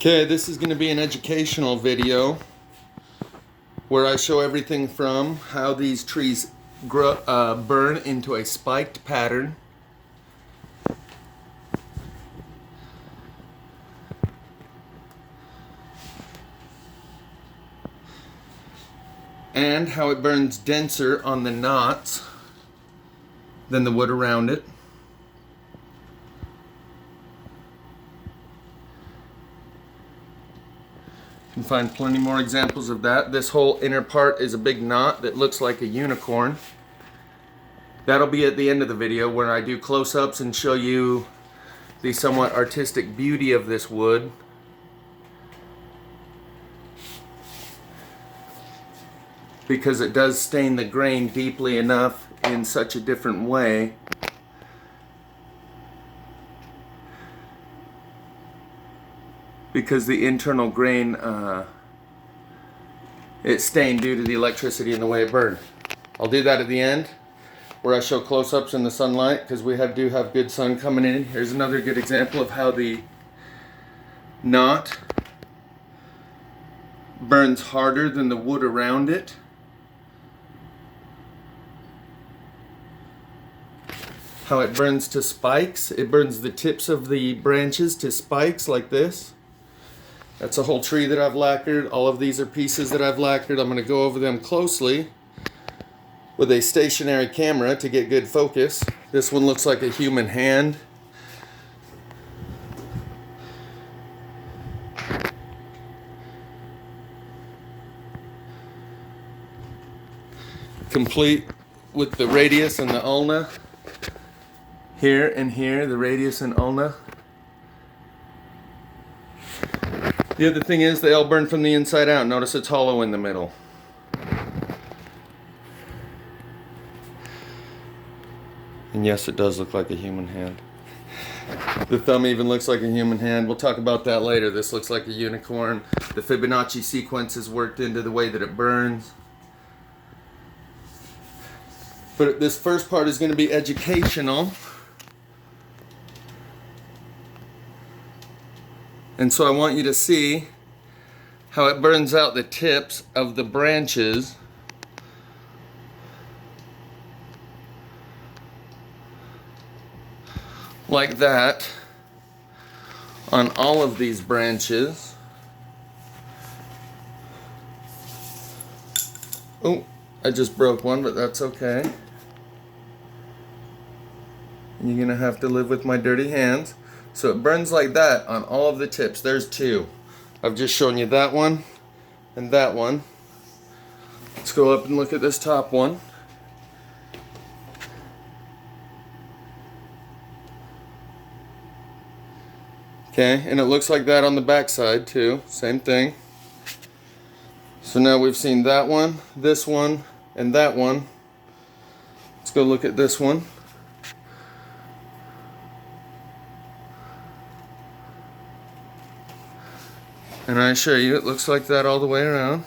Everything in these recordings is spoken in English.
Okay, this is going to be an educational video where I show everything from how these trees burn into a spiked pattern, and how it burns denser on the knots than the wood around it. You can find plenty more examples of that. This whole inner part is a big knot that looks like a unicorn. That'll be at the end of the video where I do close-ups and show you the somewhat artistic beauty of this wood. Because it does stain the grain deeply enough in such a different way. Because the internal grain, it's stained due to the electricity and the way it burned. I'll do that at the end, where I show close-ups in the sunlight, because we do have good sun coming in. Here's another good example of how the knot burns harder than the wood around it. How it burns to spikes. It burns the tips of the branches to spikes like this. That's a whole tree that I've lacquered. All of these are pieces that I've lacquered. I'm going to go over them closely with a stationary camera to get good focus. This one looks like a human hand. Complete with the radius and the ulna. Here and here, the radius and ulna. The other thing is they all burn from the inside out. Notice it's hollow in the middle. And yes, it does look like a human hand. The thumb even looks like a human hand. We'll talk about that later. This looks like a unicorn. The Fibonacci sequence is worked into the way that it burns. But this first part is going to be educational. And so I want you to see how it burns out the tips of the branches like that on all of these branches. Oh, I just broke one, but that's okay. You're gonna have to live with my dirty hands. So it burns like that on all of the tips. There's two. I've just shown you that one and that one. Let's go up and look at this top one. Okay, and it looks like that on the back side too. Same thing. So now we've seen that one, this one, and that one. Let's go look at this one. And I assure you, it looks like that all the way around.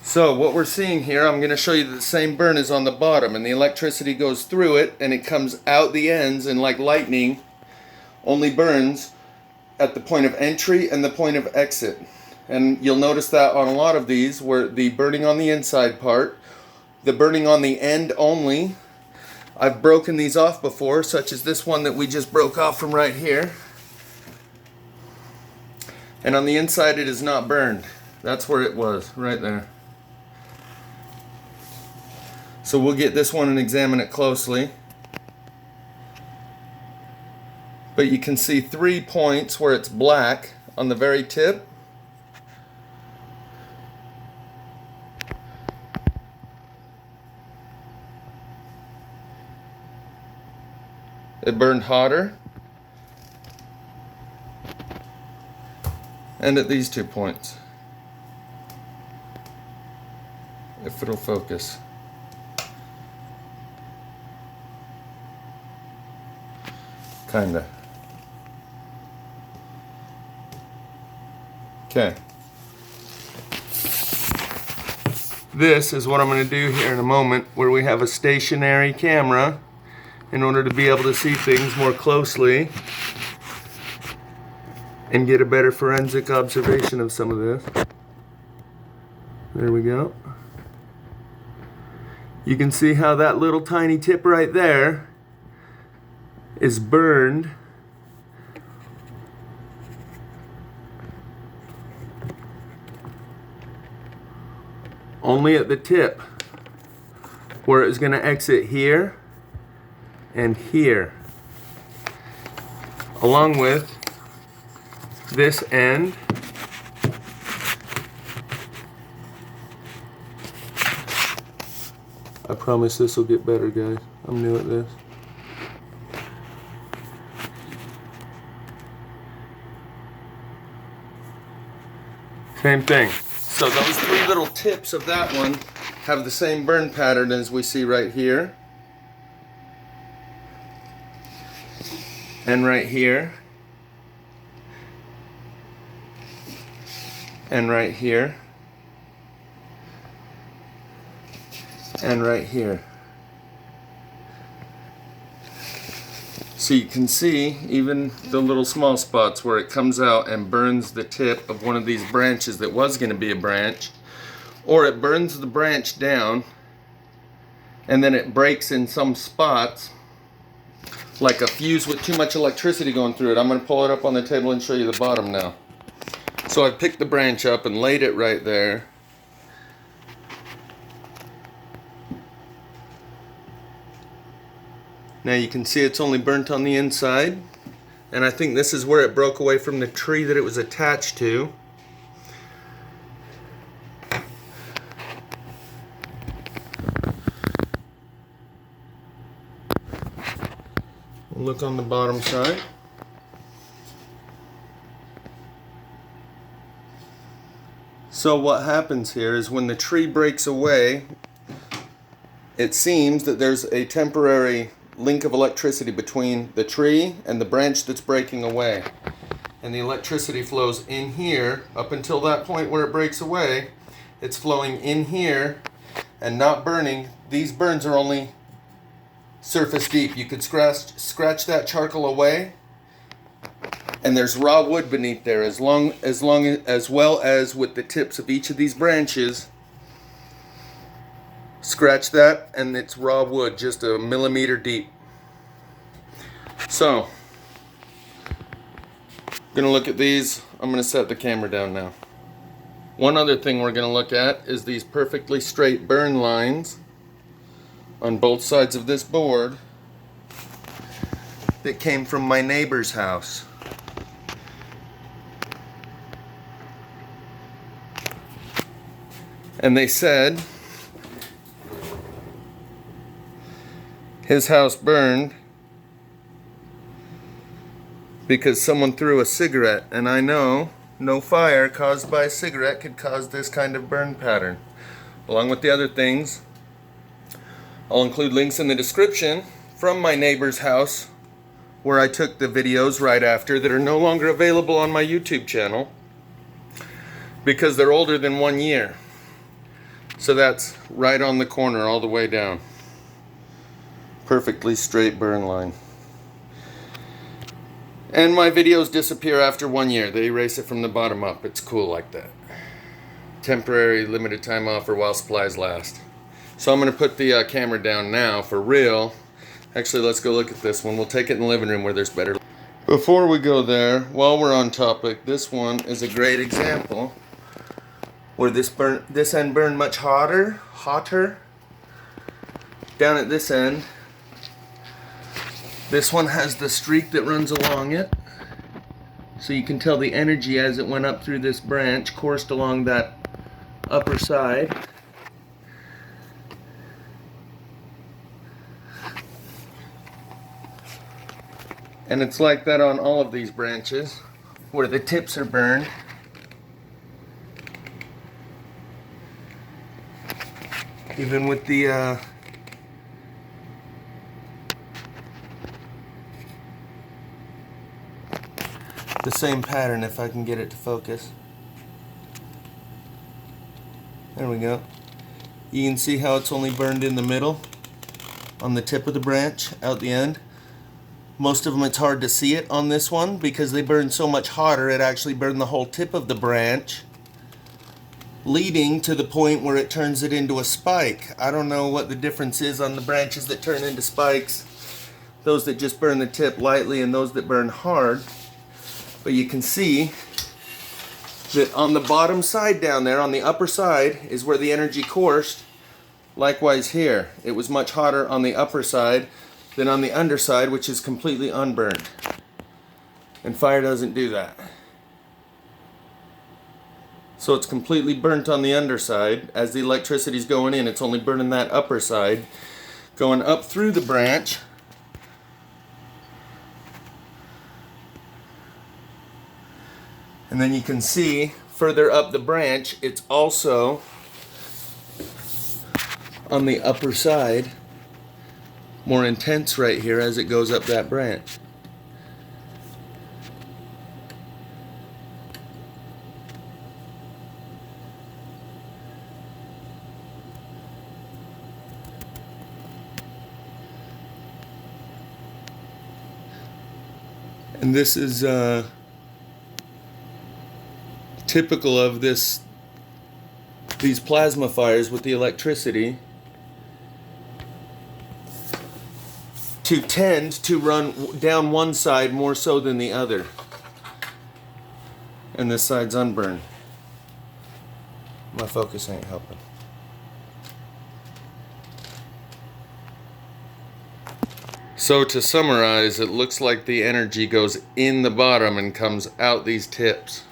So what we're seeing here, I'm going to show you that the same burn is on the bottom, and the electricity goes through it, and it comes out the ends, and like lightning, only burns at the point of entry and the point of exit. And you'll notice that on a lot of these, where the burning on the inside part, the burning on the end only. I've broken these off before, such as this one that we just broke off from right here. And on the inside it is not burned. That's where it was, right there. So we'll get this one and examine it closely. But you can see 3 points where it's black on the very tip. It burned hotter. And at these 2 points, if it'll focus. Kinda. Okay. This is what I'm going to do here in a moment, where we have a stationary camera in order to be able to see things more closely. and get a better forensic observation of some of this. There we go. You can see how that little tiny tip right there is burned only at the tip, where it's going to exit here and here, along with this end. I promise this will get better, guys. I'm new at this. Same thing. So those three little tips of that one have the same burn pattern as we see right here. And right here. And right here. And right here. So you can see even the little small spots where it comes out and burns the tip of one of these branches that was going to be a branch, or it burns the branch down and then it breaks in some spots like a fuse with too much electricity going through it. I'm going to pull it up on the table and show you the bottom now. So I picked the branch up and laid it right there. Now you can see it's only burnt on the inside, and I think this is where it broke away from the tree that it was attached to. Look on the bottom side. So what happens here is when the tree breaks away, it seems that there's a temporary link of electricity between the tree and the branch that's breaking away, and the electricity flows in here. Up until that point where it breaks away, it's flowing in here and not burning. These burns are only surface deep. You could scratch that charcoal away, and there's raw wood beneath there, as well as with the tips of each of these branches. Scratch that and it's raw wood, just a millimeter deep. So, I'm going to look at these. I'm going to set the camera down now. One other thing we're going to look at is these perfectly straight burn lines on both sides of this board that came from my neighbor's house. And they said his house burned because someone threw a cigarette, and I know no fire caused by a cigarette could cause this kind of burn pattern. Along with the other things, I'll include links in the description from my neighbor's house where I took the videos right after that are no longer available on my YouTube channel because they're older than 1 year. So that's right on the corner all the way down. Perfectly straight burn line. And my videos disappear after 1 year. They erase it from the bottom up. It's cool like that. Temporary limited time offer while supplies last. So I'm going to put the camera down now for real. Actually, let's go look at this one. We'll take it in the living room where there's better. Before we go there, while we're on topic, this one is a great example where this end burned much hotter. Down at this end, this one has the streak that runs along it, so you can tell the energy as it went up through this branch coursed along that upper side. And it's like that on all of these branches where the tips are burned. Even with the same pattern, if I can get it to focus. There we go. You can see how it's only burned in the middle on the tip of the branch out the end. Most of them it's hard to see it on this one because they burn so much hotter it actually burned the whole tip of the branch, leading to the point where it turns it into a spike. I don't know what the difference is on the branches that turn into spikes, those that just burn the tip lightly and those that burn hard, but you can see that on the bottom side down there, on the upper side, is where the energy coursed. Likewise here, it was much hotter on the upper side than on the underside, which is completely unburned. And fire doesn't do that. So it's completely burnt on the underside. As the electricity's going in, it's only burning that upper side, going up through the branch. And then you can see further up the branch, it's also on the upper side, more intense right here as it goes up that branch. And this is typical of these plasma fires with the electricity, to tend to run down one side more so than the other. And this side's unburned. My focus ain't helping. So to summarize, it looks like the energy goes in the bottom and comes out these tips.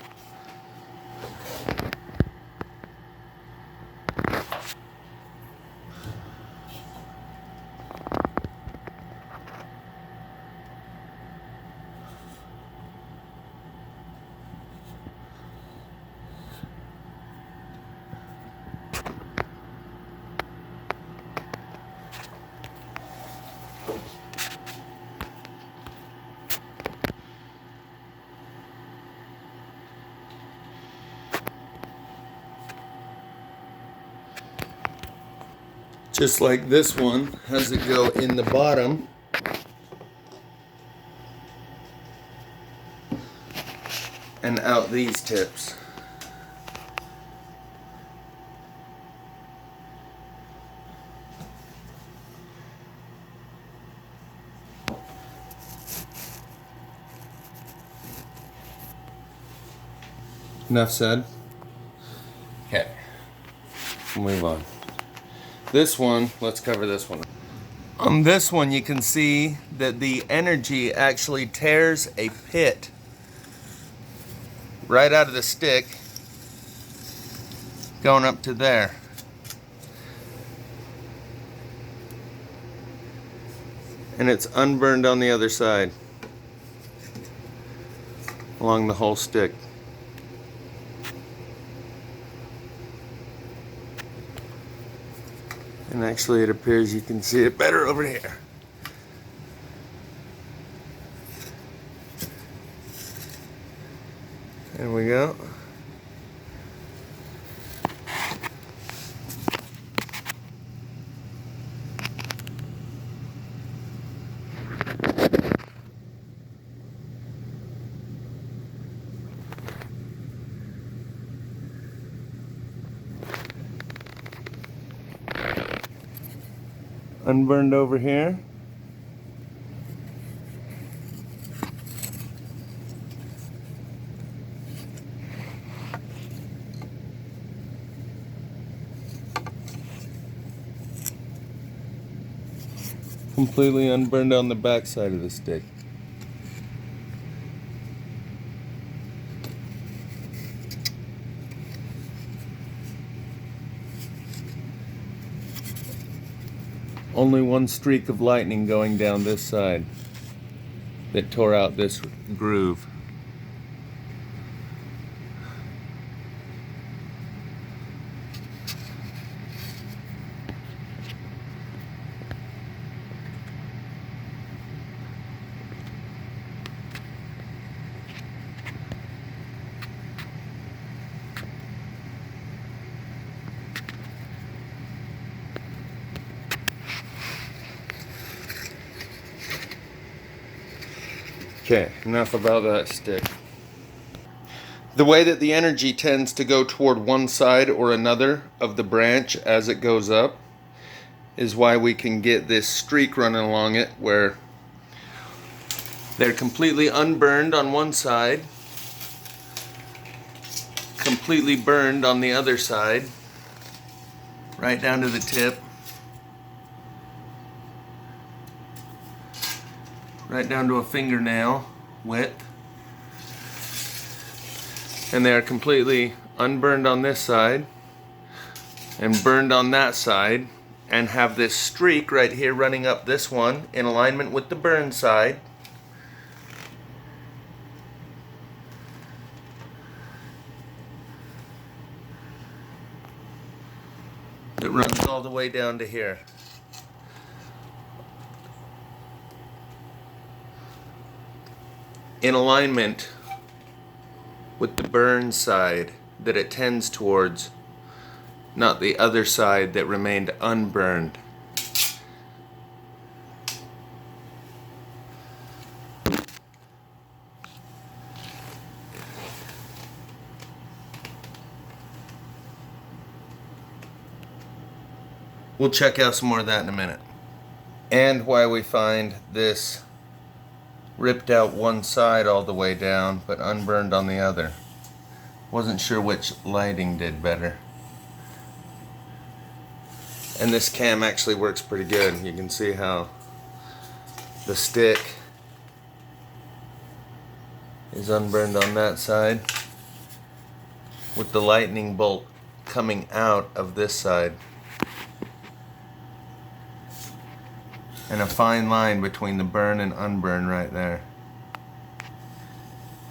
Just like this one has it go in the bottom and out these tips. Enough said. Okay, move on. This one, let's cover this one. On this one, you can see that the energy actually tears a pit right out of the stick going up to there. And it's unburned on the other side along the whole stick. And actually it appears you can see it better over here. There we go. Unburned over here. Completely unburned on the back side of the stick. Only one streak of lightning going down this side that tore out this groove. Okay, enough about that stick. The way that the energy tends to go toward one side or another of the branch as it goes up is why we can get this streak running along it where they're completely unburned on one side, completely burned on the other side, right down to the tip, right down to a fingernail width. And they are completely unburned on this side and burned on that side, and have this streak right here running up this one in alignment with the burn side. It runs all the way down to here. In alignment with the burn side that it tends towards, not the other side that remained unburned. We'll check out some more of that in a minute. And why we find this ripped out one side all the way down but unburned on the other. Wasn't sure which lighting did better. And this cam actually works pretty good. You can see how the stick is unburned on that side with the lightning bolt coming out of this side. And a fine line between the burn and unburn right there.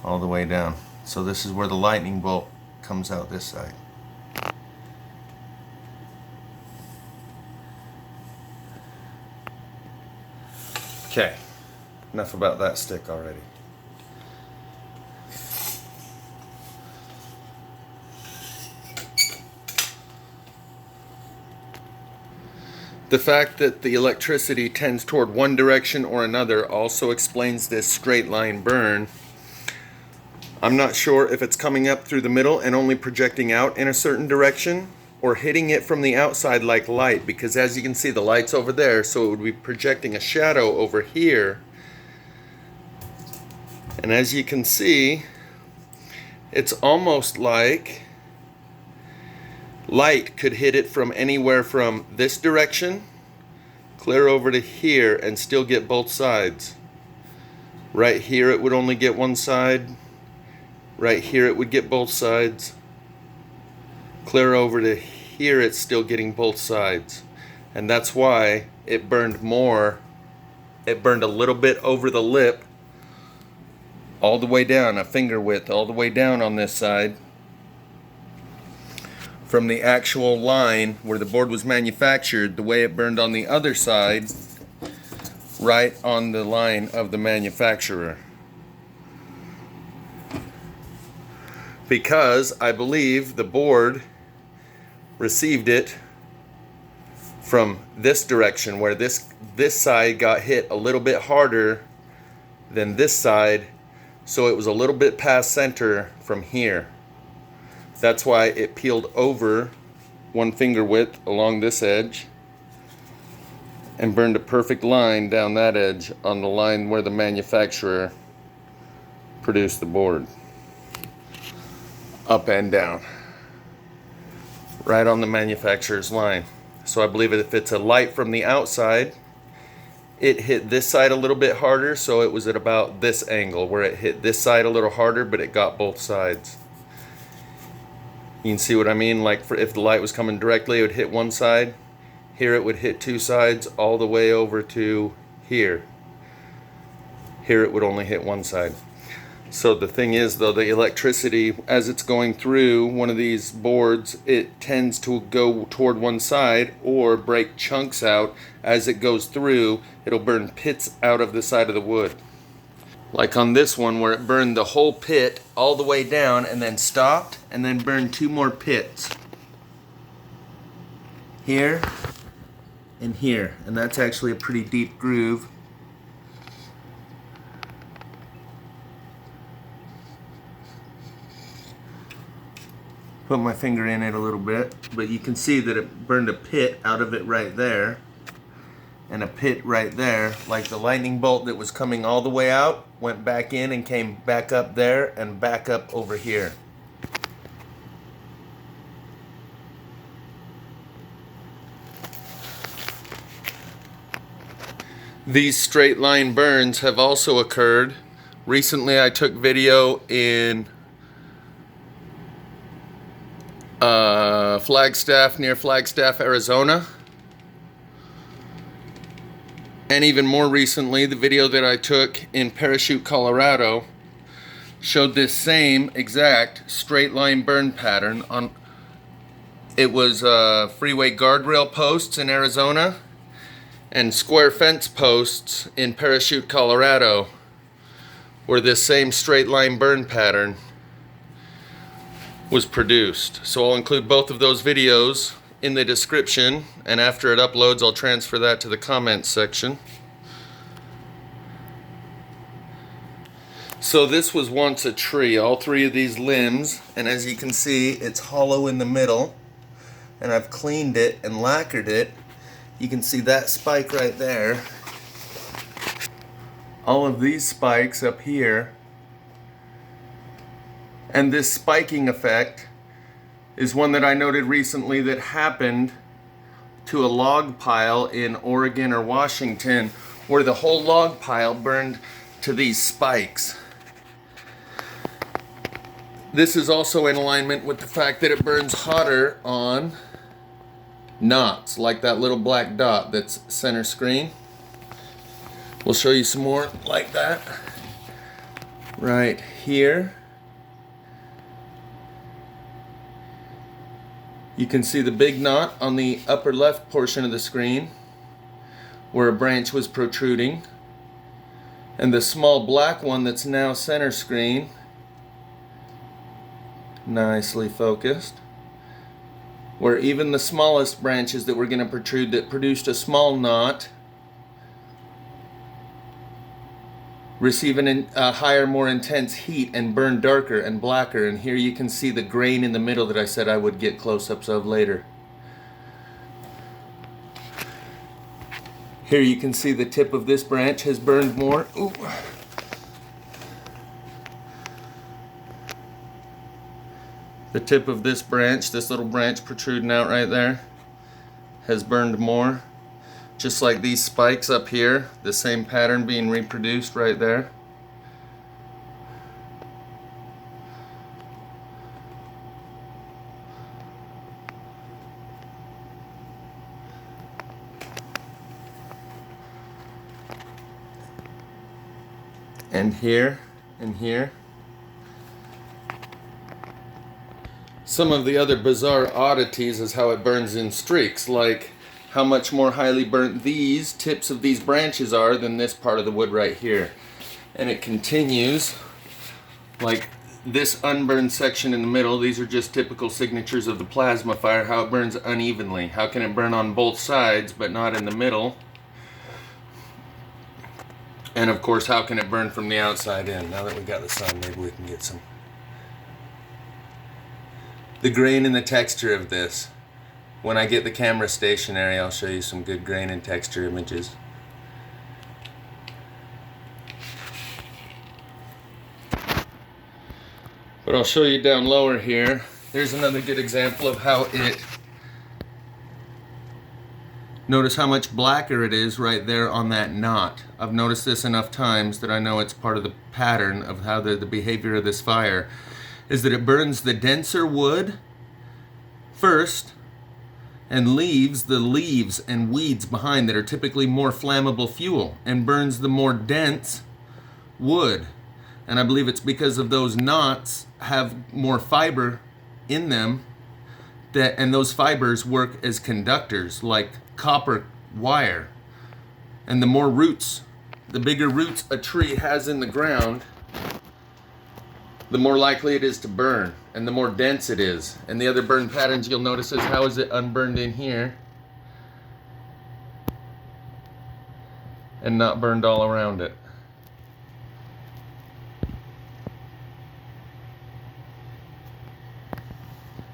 All the way down. So this is where the lightning bolt comes out this side. Okay, enough about that stick already. The fact that the electricity tends toward one direction or another also explains this straight line burn. I'm not sure if it's coming up through the middle and only projecting out in a certain direction, or hitting it from the outside like light, because as you can see the light's over there, so it would be projecting a shadow over here. And as you can see, it's almost like light could hit it from anywhere from this direction clear over to here and still get both sides. Right here it would only get one side. Right here it would get both sides. Clear over to here it's still getting both sides. And that's why it burned more. It burned a little bit over the lip all the way down, a finger width all the way down on this side, from the actual line where the board was manufactured, the way it burned on the other side, right on the line of the manufacturer. Because I believe the board received it from this direction, where this side got hit a little bit harder than this side, so it was a little bit past center from here. That's why it peeled over one finger width along this edge and burned a perfect line down that edge on the line where the manufacturer produced the board. Up and down. Right on the manufacturer's line. So I believe if it's a light from the outside, it hit this side a little bit harder, so it was at about this angle where it hit this side a little harder, but it got both sides. You can see what I mean? Like if the light was coming directly, it would hit one side. Here it would hit two sides all the way over to here. Here it would only hit one side. So the thing is though, the electricity, as it's going through one of these boards, it tends to go toward one side or break chunks out as it goes through. It'll burn pits out of the side of the wood. Like on this one where it burned the whole pit all the way down and then stopped and then burned two more pits. Here and here. And that's actually a pretty deep groove. put my finger in it a little bit, but you can see that it burned a pit out of it right there, and a pit right there, like the lightning bolt that was coming all the way out, went back in and came back up there and back up over here. These straight line burns have also occurred. Recently I took video in Flagstaff, near Flagstaff, Arizona. And even more recently, the video that I took in Parachute, Colorado showed this same exact straight line burn pattern on, it was freeway guardrail posts in Arizona and square fence posts in Parachute, Colorado, where this same straight line burn pattern was produced. So I'll include both of those videos in the description, and after it uploads I'll transfer that to the comments section. So this was once a tree, all three of these limbs, and as you can see it's hollow in the middle, and I've cleaned it and lacquered it. You can see that spike right there. All of these spikes up here. And this spiking effect is one that I noted recently that happened to a log pile in Oregon or Washington, where the whole log pile burned to these spikes. This is also in alignment with the fact that it burns hotter on knots, like that little black dot that's center screen. We'll show you some more like that right here. You can see the big knot on the upper left portion of the screen where a branch was protruding, and the small black one that's now center screen, nicely focused, where even the smallest branches that were going to protrude that produced a small knot receive a higher, more intense heat and burn darker and blacker. And here you can see the grain in the middle that I said I would get close-ups of later. Here you can see the tip of this branch has burned more. Ooh. The tip of this branch, this little branch protruding out right there, has burned more. Just like these spikes up here, the same pattern being reproduced right there. And here, and here. Some of the other bizarre oddities is how it burns in streaks, like how much more highly burnt these tips of these branches are than this part of the wood right here. And it continues, like this unburned section in the middle. These are just typical signatures of the plasma fire, how it burns unevenly. How can it burn on both sides but not in the middle? And of course, how can it burn from the outside in? Now that we got the sun, maybe we can get some. The grain and the texture of this. When I get the camera stationary, I'll show you some good grain and texture images. But I'll show you down lower here. There's another good example of how it... Notice how much blacker it is right there on that knot. I've noticed this enough times that I know it's part of the pattern of how the behavior of this fire is that it burns the denser wood first and leaves the leaves and weeds behind that are typically more flammable fuel, and burns the more dense wood. And I believe it's because of those knots have more fiber in them, and those fibers work as conductors like copper wire. And the more roots, the bigger roots a tree has in the ground, the more likely it is to burn, and the more dense it is. And the other burn patterns you'll notice is how is it unburned in here and not burned all around it.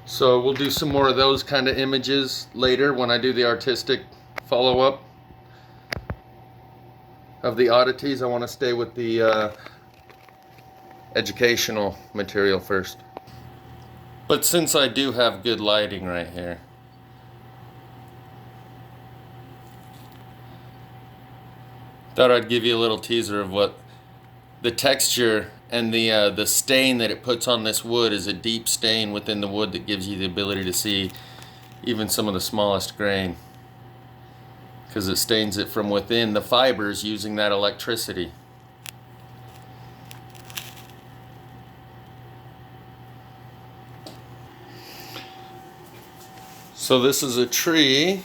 So we'll do some more of those kind of images later when I do the artistic follow-up of the oddities. I want to stay with the educational material first. But since I do have good lighting right here, thought I'd give you a little teaser of what the texture and the stain that it puts on this wood is a deep stain within the wood that gives you the ability to see even some of the smallest grain, because it stains it from within the fibers using that electricity. So this is a tree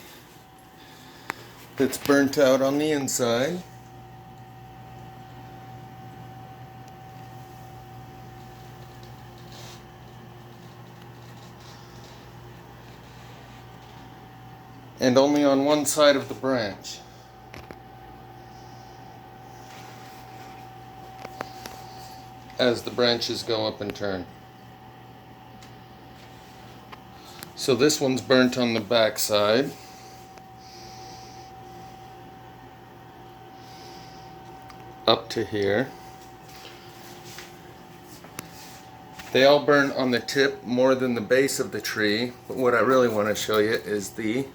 that's burnt out on the inside. And only on one side of the branch. As the branches go up and turn. So this one's burnt on the back side. Up to here. They all burn on the tip more than the base of the tree, but what I really want to show you is the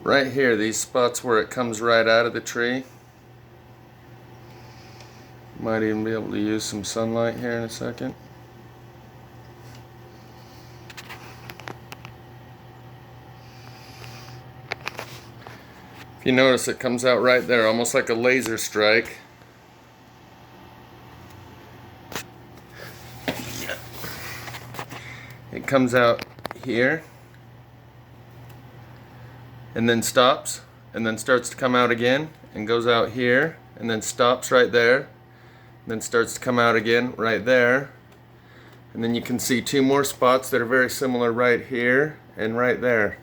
right here, these spots where it comes right out of the tree. Might even be able to use some sunlight here in a second. If you notice, it comes out right there, almost like a laser strike. It comes out here and then stops and then starts to come out again and goes out here and then stops right there and then starts to come out again right there, and then you can see two more spots that are very similar right here and right there.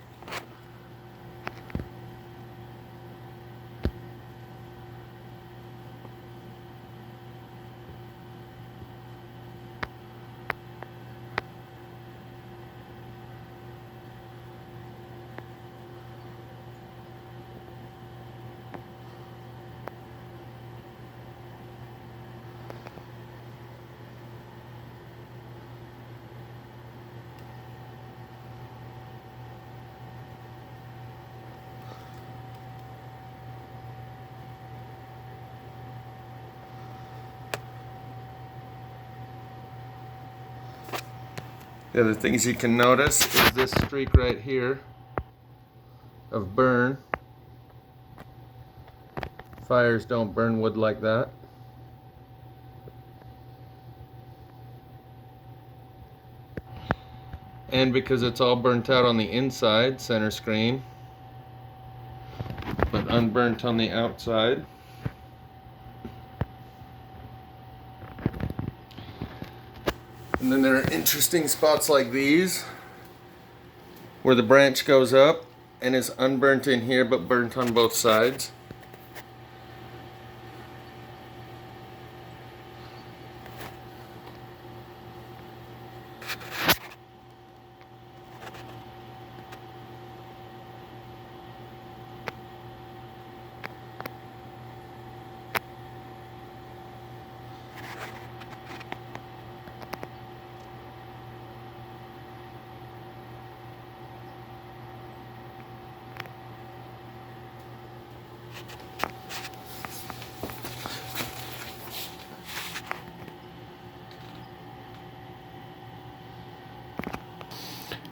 The other things you can notice is this streak right here of burn. Fires don't burn wood like that. And because it's all burnt out on the inside, center screen, but unburnt on the outside. And then there are interesting spots like these where the branch goes up and is unburnt in here but burnt on both sides.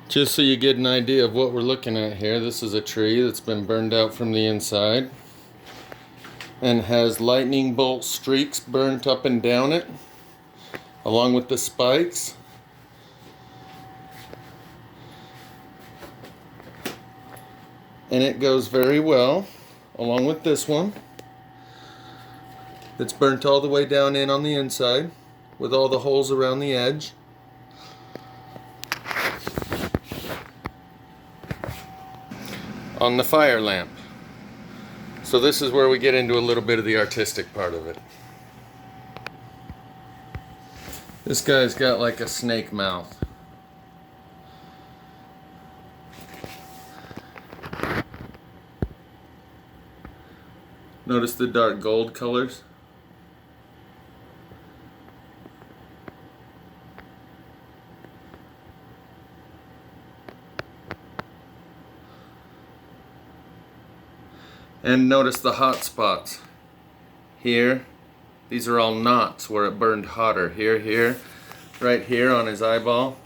Just so you get an idea of what we're looking at here, this is a tree that's been burned out from the inside and has lightning bolt streaks burnt up and down it, along with the spikes. And it goes very well along with this one that's burnt all the way down in on the inside with all the holes around the edge. On the fire lamp. So this is where we get into a little bit of the artistic part of it. This guy's got like a snake mouth. Notice the dark gold colors? And notice the hot spots. Here, these are all knots where it burned hotter. Here, right here on his eyeball.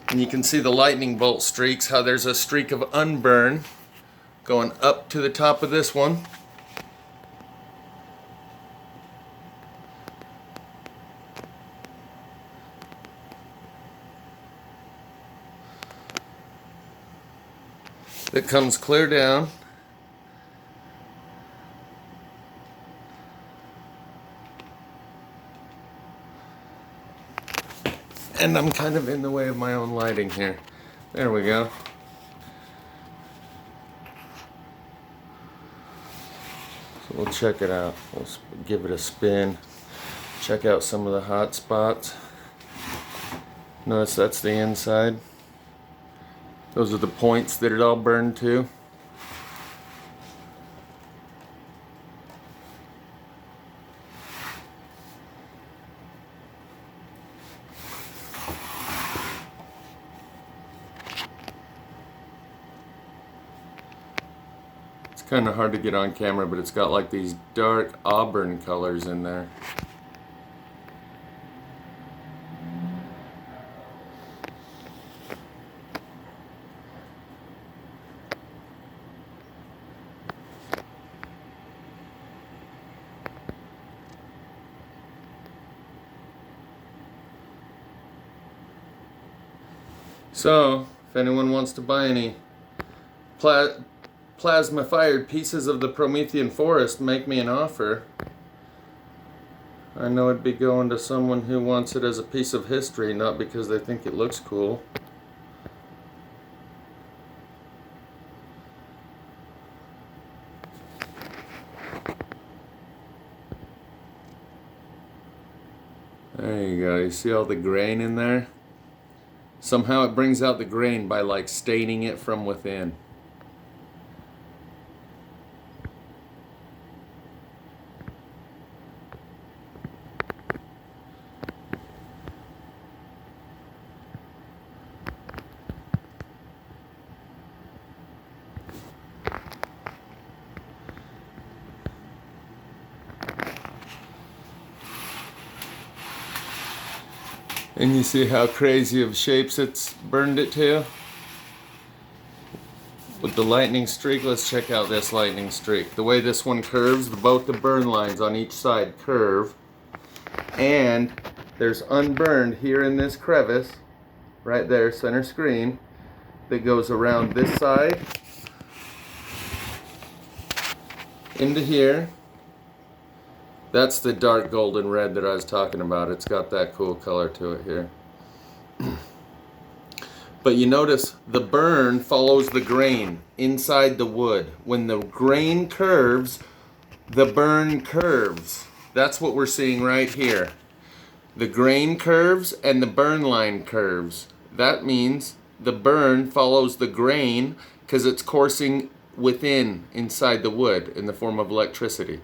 And you can see the lightning bolt streaks, how there's a streak of unburn going up to the top of this one. That comes clear down. And I'm kind of in the way of my own lighting here. There we go. So we'll check it out. We'll give it a spin. Check out some of the hot spots. Notice that's the inside. Those are the points that it all burned to. It's kind of hard to get on camera, but it's got like these dark auburn colors in there. So, if anyone wants to buy any plasma fired pieces of the Promethean Forest, make me an offer. I know it'd be going to someone who wants it as a piece of history, not because they think it looks cool. There you go, you see all the grain in there? Somehow it brings out the grain by like staining it from within. And you see how crazy of shapes it's burned it to? With the lightning streak, let's check out this lightning streak. The way this one curves, both the burn lines on each side curve. And there's unburned here in this crevice, right there, center screen, that goes around this side into here. That's the dark golden red that I was talking about. It's got that cool color to it here. But you notice the burn follows the grain inside the wood. When the grain curves, the burn curves. That's what we're seeing right here. The grain curves and the burn line curves. That means the burn follows the grain because it's coursing inside the wood in the form of electricity.